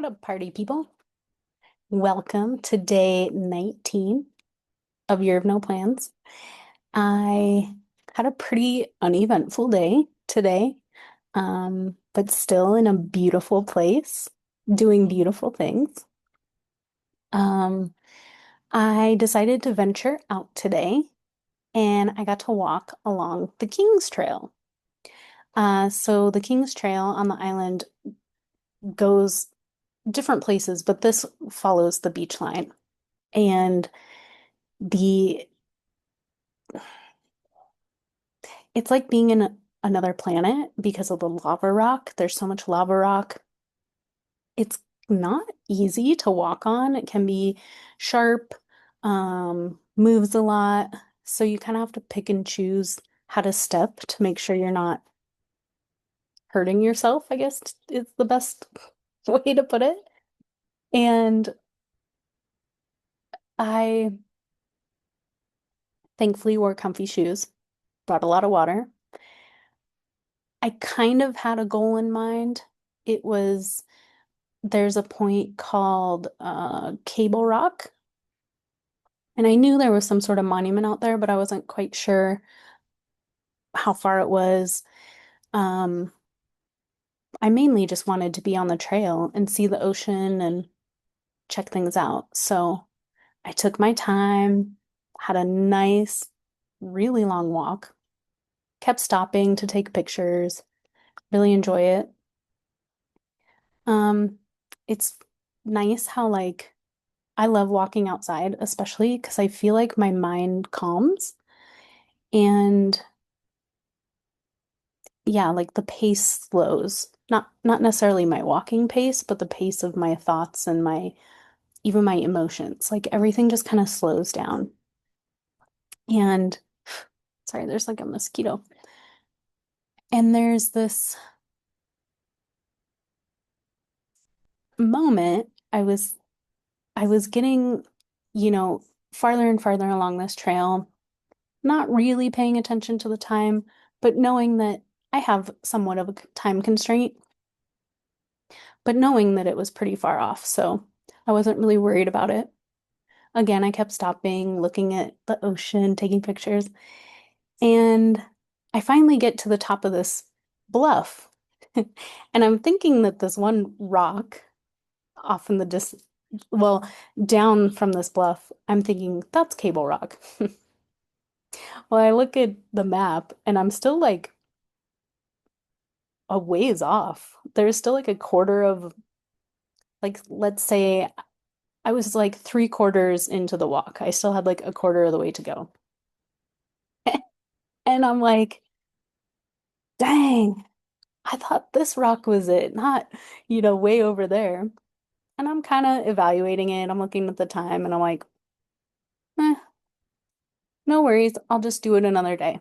up, party people? Welcome to day 19 of Year of No Plans. I had a pretty uneventful day today, but still in a beautiful place, doing beautiful things. Um, I decided to venture out today and I got to walk along the King's Trail. So the King's Trail on the island goes different places, but this follows the beach line. And the it's like being in another planet because of the lava rock. There's so much lava rock. It's not easy to walk on. It can be sharp, moves a lot. So you kind of have to pick and choose how to step to make sure you're not hurting yourself, I guess is the best way to put it. And I thankfully wore comfy shoes, brought a lot of water. I kind of had a goal in mind. It was there's a point called Cable Rock, and I knew there was some sort of monument out there, but I wasn't quite sure how far it was. Um, I mainly just wanted to be on the trail and see the ocean and check things out. So I took my time, had a nice, really long walk, kept stopping to take pictures, really enjoy it. Um, it's nice how like I love walking outside, especially because I feel like my mind calms and yeah, like the pace slows. Not necessarily my walking pace, but the pace of my thoughts and my even my emotions. Like everything just kind of slows down. And sorry, there's like a mosquito. And there's this moment I was getting, you know, farther and farther along this trail, not really paying attention to the time, but knowing that I have somewhat of a time constraint, but knowing that it was pretty far off. So I wasn't really worried about it. Again, I kept stopping, looking at the ocean, taking pictures, and I finally get to the top of this bluff. And I'm thinking that this one rock off in the well, down from this bluff, I'm thinking that's Cable Rock. Well, I look at the map and I'm still like a ways off. There's still like a quarter of, like, let's say I was like 3/4 into the walk. I still had like a quarter of the way to go. And I'm like, dang, I thought this rock was it, not, way over there. And I'm kind of evaluating it. I'm looking at the time and I'm like, eh, no worries. I'll just do it another day.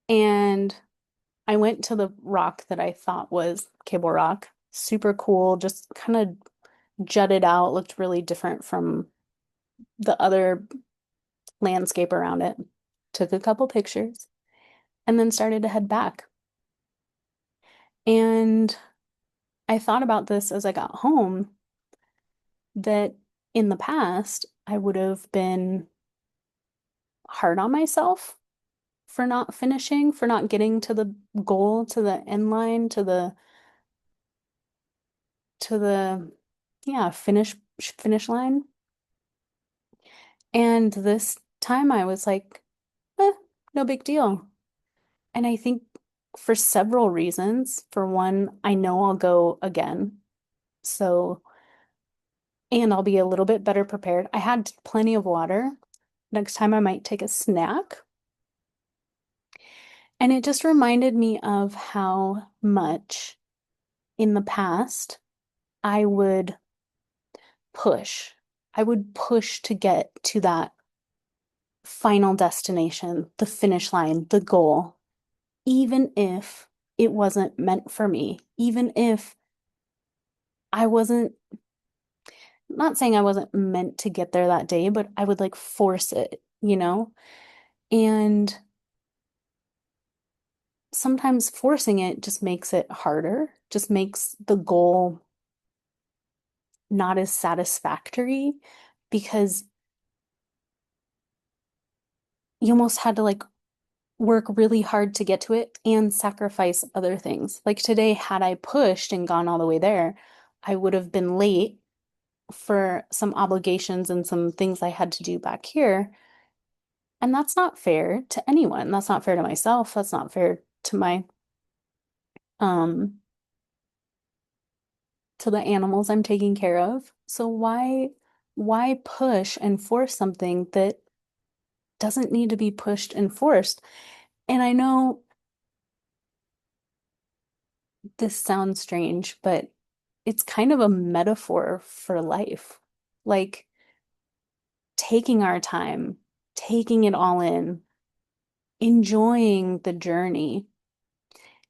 And I went to the rock that I thought was Cable Rock. Super cool, just kind of jutted out, looked really different from the other landscape around it. Took a couple pictures and then started to head back. And I thought about this as I got home that in the past, I would have been hard on myself for not finishing, for not getting to the goal, to the end line, to the yeah, finish line. And this time I was like, no big deal. And I think for several reasons. For one, I know I'll go again. So, and I'll be a little bit better prepared. I had plenty of water. Next time I might take a snack. And it just reminded me of how much in the past I would push. I would push to get to that final destination, the finish line, the goal, even if it wasn't meant for me, even if I wasn't, not saying I wasn't meant to get there that day, but I would like force it. And sometimes forcing it just makes it harder, just makes the goal not as satisfactory because you almost had to like work really hard to get to it and sacrifice other things. Like today, had I pushed and gone all the way there, I would have been late for some obligations and some things I had to do back here. And that's not fair to anyone. That's not fair to myself. That's not fair to my um to the animals I'm taking care of. So why push and force something that doesn't need to be pushed and forced? And I know this sounds strange, but it's kind of a metaphor for life. Like taking our time, taking it all in, enjoying the journey.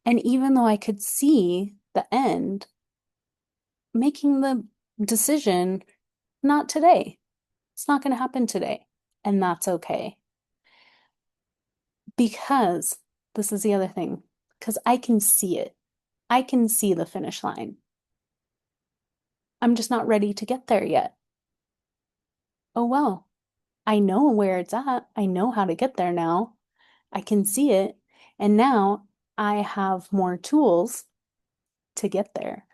And even though I could see the end, making the decision, not today. It's not going to happen today. And that's okay. Because this is the other thing, because I can see it. I can see the finish line. I'm just not ready to get there yet. Oh well, I know where it's at. I know how to get there now. I can see it. And now I have more tools to get there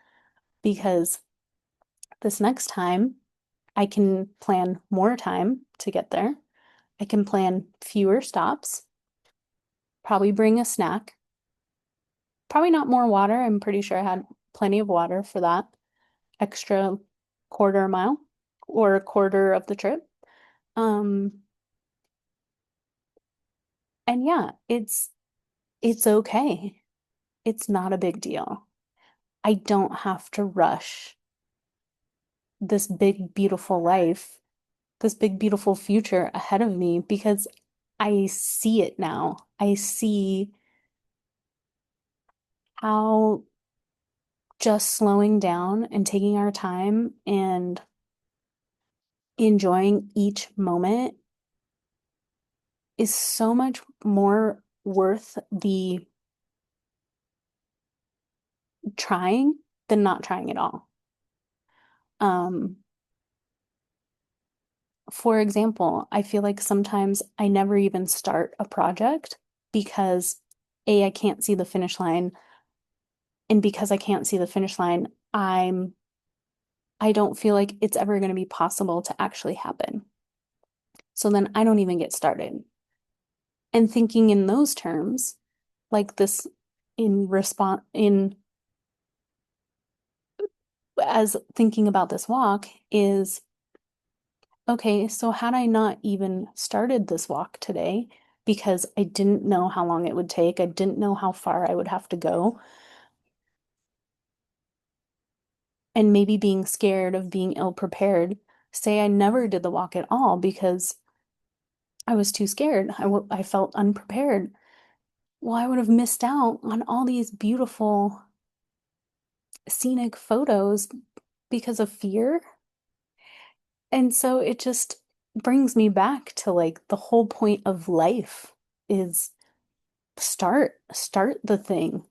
because this next time I can plan more time to get there. I can plan fewer stops, probably bring a snack, probably not more water. I'm pretty sure I had plenty of water for that extra quarter mile or a quarter of the trip. Um, and yeah, it's okay. It's not a big deal. I don't have to rush this big, beautiful life, this big, beautiful future ahead of me because I see it now. I see how just slowing down and taking our time and enjoying each moment is so much more worth the trying than not trying at all. Um, for example, I feel like sometimes I never even start a project because A, I can't see the finish line, and because I can't see the finish line, I don't feel like it's ever going to be possible to actually happen. So then I don't even get started. And thinking in those terms, like this in response in as thinking about this walk is okay, so had I not even started this walk today because I didn't know how long it would take, I didn't know how far I would have to go, and maybe being scared of being ill prepared, say I never did the walk at all because I was too scared. I felt unprepared. Well, I would have missed out on all these beautiful scenic photos because of fear. And so it just brings me back to like the whole point of life is start the thing.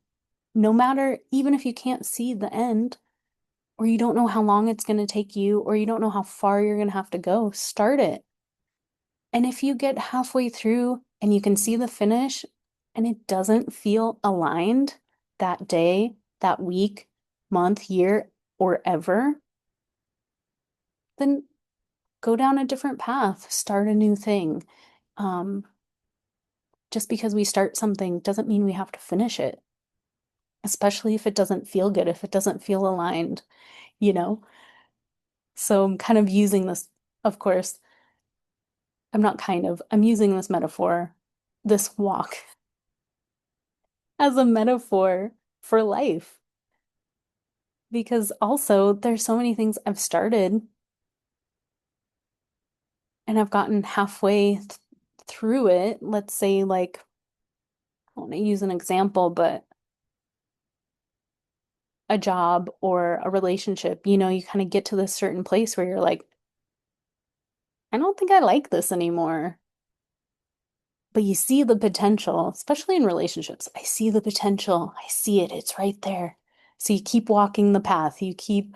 No matter, even if you can't see the end, or you don't know how long it's going to take you, or you don't know how far you're going to have to go, start it. And if you get halfway through and you can see the finish and it doesn't feel aligned that day, that week, month, year, or ever, then go down a different path, start a new thing. Um, just because we start something doesn't mean we have to finish it, especially if it doesn't feel good, if it doesn't feel aligned, you know? So I'm kind of using this, of course, I'm using this metaphor, this walk, as a metaphor for life. Because also, there's so many things I've started and I've gotten halfway through it. Let's say, like, I want to use an example, but a job or a relationship, you kind of get to this certain place where you're like, I don't think I like this anymore. But you see the potential, especially in relationships. I see the potential. I see it. It's right there. So you keep walking the path. You keep,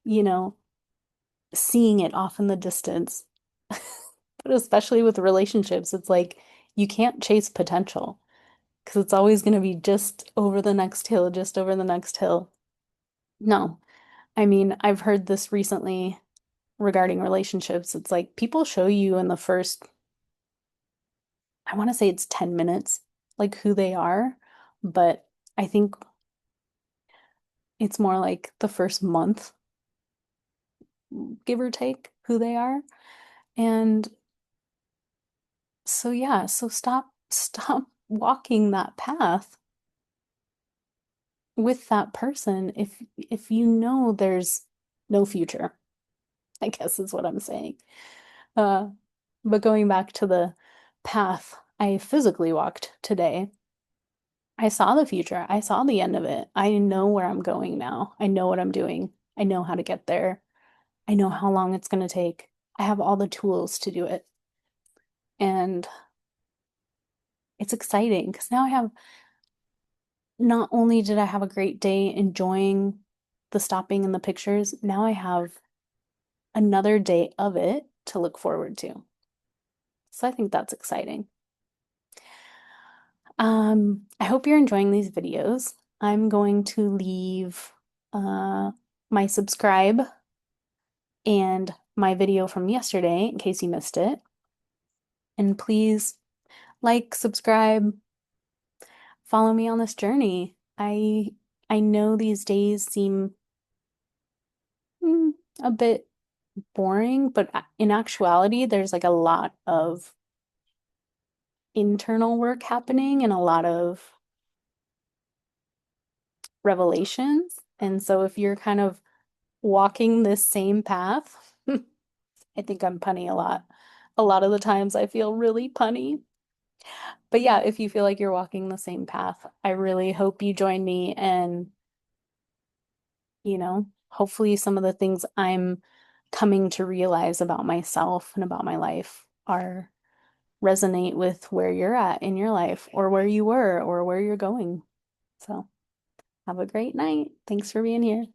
you know, seeing it off in the distance. But especially with relationships, it's like you can't chase potential because it's always going to be just over the next hill, just over the next hill. No, I mean, I've heard this recently regarding relationships. It's like people show you in the first, I want to say it's 10 minutes, like who they are, but I think it's more like the first month, give or take, who they are. And so yeah, so stop walking that path with that person if you know there's no future, I guess is what I'm saying. Uh, but going back to the path I physically walked today, I saw the future. I saw the end of it. I know where I'm going now. I know what I'm doing. I know how to get there. I know how long it's going to take. I have all the tools to do it. And it's exciting because now I have, not only did I have a great day enjoying the stopping and the pictures, now I have another day of it to look forward to. So I think that's exciting. I hope you're enjoying these videos. I'm going to leave my subscribe and my video from yesterday in case you missed it. And please like, subscribe, follow me on this journey. I know these days seem a bit boring, but in actuality, there's like a lot of internal work happening and a lot of revelations. And so if you're kind of walking this same path, I think I'm punny a lot. A lot of the times I feel really punny. But yeah, if you feel like you're walking the same path, I really hope you join me and, hopefully some of the things I'm coming to realize about myself and about my life are resonate with where you're at in your life or where you were or where you're going. So, have a great night. Thanks for being here.